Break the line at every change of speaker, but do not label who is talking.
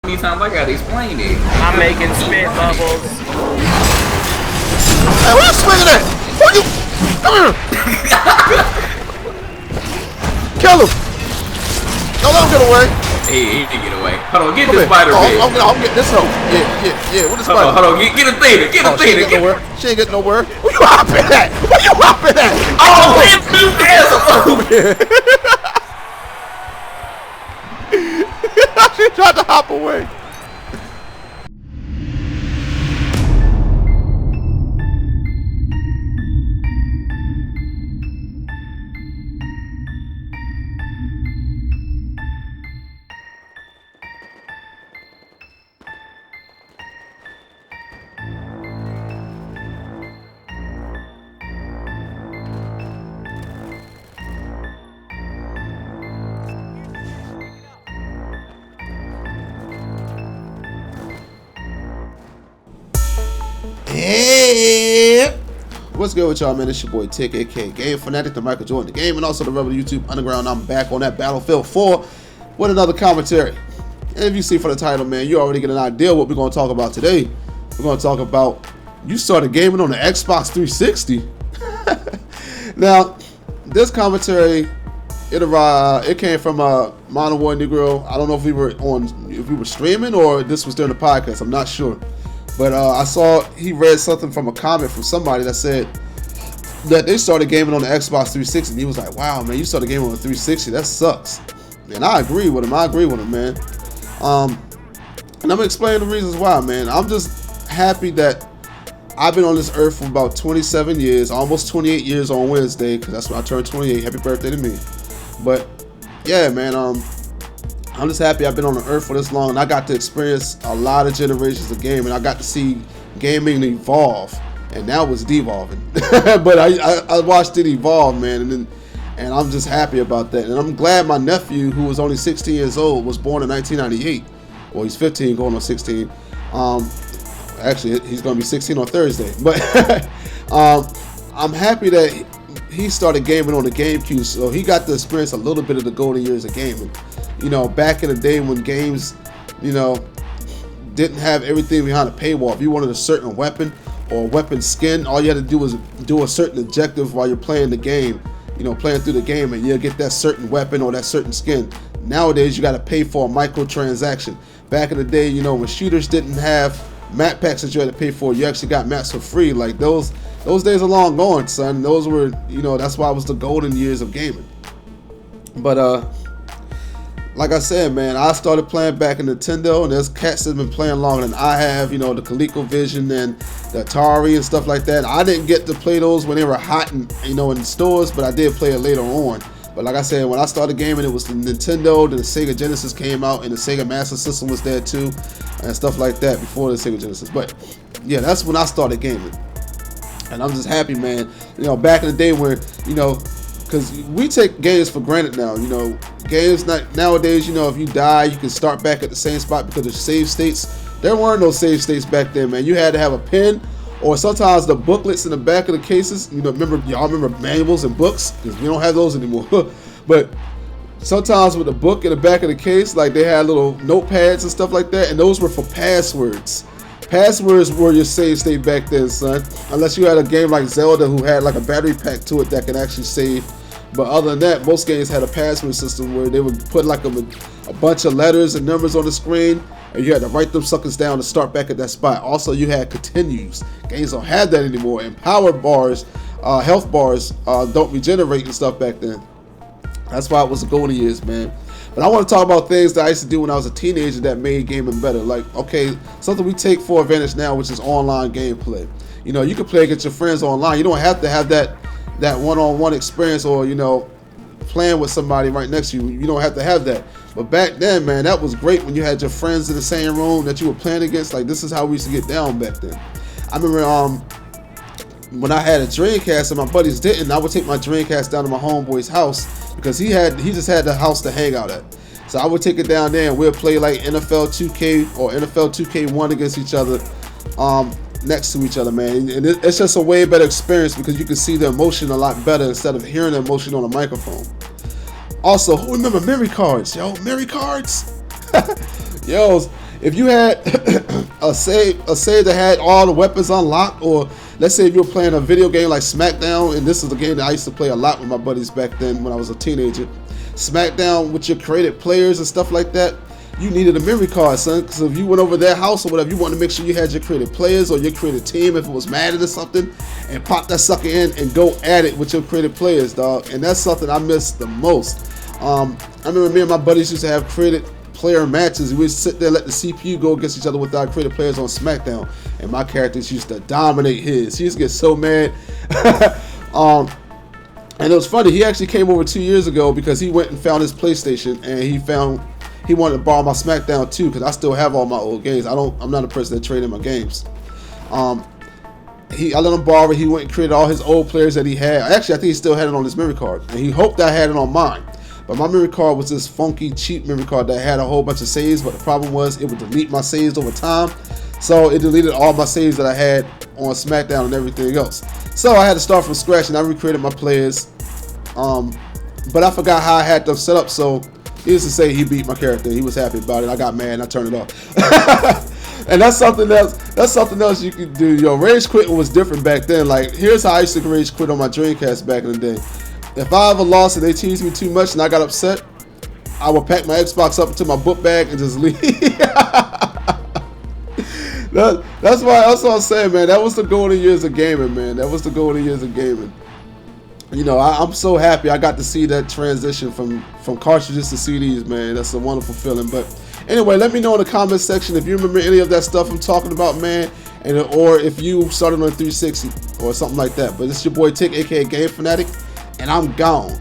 many times I gotta explain it.
I'm making spit bubbles.
Hey, who you swinging at? Who you? Come here. Kill him. Don't let him get away.
He didn't get away. Hold on, get
Come
the
here.
spider man.
I'm getting this hoe. Yeah. What the spider?
Hold on, get a theta, get a
She ain't
theta.
getting nowhere. She ain't getting nowhere. Who you hopping at? Who you hopping at?
Oh, you asshole!
She tried to hop away. Hey, what's good with y'all, man? It's your boy Tick, aka Game Fanatic, the Michael Jordan the game, and also the Rebel YouTube Underground. I'm back on that Battlefield 4 with another commentary. And if you see from the title, man, you already get an idea what we're going to talk about today. We're going to talk about you started gaming on the Xbox 360. Now, this commentary, it came from Modern War Negro. I don't know if we were streaming or this was during the podcast. I'm not sure. But I saw he read something from a comment from somebody that said that they started gaming on the Xbox 360. And he was like, wow, man, you started gaming on the 360. That sucks. And I agree with him, man. And I'm going to explain the reasons why, man. I'm just happy that I've been on this earth for about 27 years, almost 28 years on Wednesday, because that's when I turned 28. Happy birthday to me. But, yeah, man, I'm just happy I've been on the earth for this long, and I got to experience a lot of generations of gaming. I got to see gaming evolve, and now it's devolving. But I watched it evolve, man, and I'm just happy about that. And I'm glad my nephew, who was only 16 years old, was born in 1998. Well, he's 15, going on 16. Actually, he's going to be 16 on Thursday. But I'm happy that he started gaming on the GameCube, so he got to experience a little bit of the golden years of gaming. You know, back in the day when games, you know, didn't have everything behind a paywall. If you wanted a certain weapon or a weapon skin, all you had to do was do a certain objective while you're playing the game, you know, playing through the game, and you'll get that certain weapon or that certain skin. Nowadays, you got to pay for a microtransaction. Back in the day, you know, when shooters didn't have map packs that you had to pay for, you actually got maps for free. Like those days are long gone, son. Those were, you know, that's why it was the golden years of gaming. But like I said, man, I started playing back in Nintendo, and there's cats that have been playing longer than I have, you know, the ColecoVision and the Atari and stuff like that. I didn't get to play those when they were hot and, you know, in stores, but I did play it later on. But like I said, when I started gaming, it was the Nintendo, then the Sega Genesis came out, and the Sega Master System was there too, and stuff like that before the Sega Genesis. But yeah, that's when I started gaming. And I'm just happy, man. You know, back in the day where, you know, because we take games for granted now. You know, games nowadays, you know, if you die, you can start back at the same spot because there's save states. There weren't no save states back then, man. You had to have a pen, or sometimes the booklets in the back of the cases. You know, y'all remember manuals and books? Because we don't have those anymore. But sometimes with the book in the back of the case, like they had little notepads and stuff like that, and those were for passwords. Passwords were your save state back then, son. Unless you had a game like Zelda who had like a battery pack to it that could actually save. But other than that, most games had a password system where they would put like a bunch of letters and numbers on the screen, and you had to write them suckers down to start back at that spot. Also, you had continues. Games don't have that anymore. And power bars, health bars don't regenerate and stuff back then. That's why it was the golden years, man. But I want to talk about things that I used to do when I was a teenager that made gaming better. Like, okay, something we take for advantage now, which is online gameplay. You know, you can play against your friends online. You don't have to have that one-on-one experience, or, you know, playing with somebody right next to you. You don't have to have that. But back then, man, that was great when you had your friends in the same room that you were playing against. Like, this is how we used to get down back then. I remember when I had a Dreamcast and my buddies didn't, I would take my Dreamcast down to my homeboy's house because he just had the house to hang out at. So I would take it down there and we'll play like NFL 2K or NFL 2K1 against each other, next to each other, man. And it's just a way better experience because you can see the emotion a lot better instead of hearing the emotion on a microphone. Also, who remember memory cards? Yo, memory cards? Yo, if you had a save that had all the weapons unlocked, or let's say if you were playing a video game like SmackDown, and this is a game that I used to play a lot with my buddies back then when I was a teenager. SmackDown with your created players and stuff like that, you needed a memory card, son, because if you went over their house or whatever, you wanted to make sure you had your created players or your created team if it was Madden or something, and pop that sucker in and go at it with your created players, dog. And that's something I miss the most. I remember me and my buddies used to have created player matches. We'd sit there, let the CPU go against each other with our created players on SmackDown, and my characters used to dominate his. He used to get so mad. And it was funny, he actually came over 2 years ago because he went and found his PlayStation, and he wanted to borrow my SmackDown too, because I still have all my old games. I'm not a person that trade in my games. I let him borrow it. He went and created all his old players that he had. Actually, I think he still had it on his memory card, and he hoped I had it on mine. But my memory card was this funky, cheap memory card that had a whole bunch of saves, but the problem was it would delete my saves over time. So it deleted all my saves that I had on SmackDown and everything else. So I had to start from scratch, and I recreated my players. But I forgot how I had them set up, so he used to say he beat my character. He was happy about it. I got mad and I turned it off. And that's something else. That's something else you could do. Yo, rage quitting was different back then. Like, here's how I used to rage quit on my Dreamcast back in the day. If I ever lost and they teased me too much and I got upset, I would pack my Xbox up into my book bag and just leave. That's what I'm saying, man. That was the golden years of gaming, man. That was the golden years of gaming. You know, I'm so happy I got to see that transition from cartridges to CDs, man. That's a wonderful feeling. But anyway, let me know in the comment section if you remember any of that stuff I'm talking about, man, and or if you started on 360 or something like that. But it's your boy Tick, aka Game Fanatic, and I'm gone.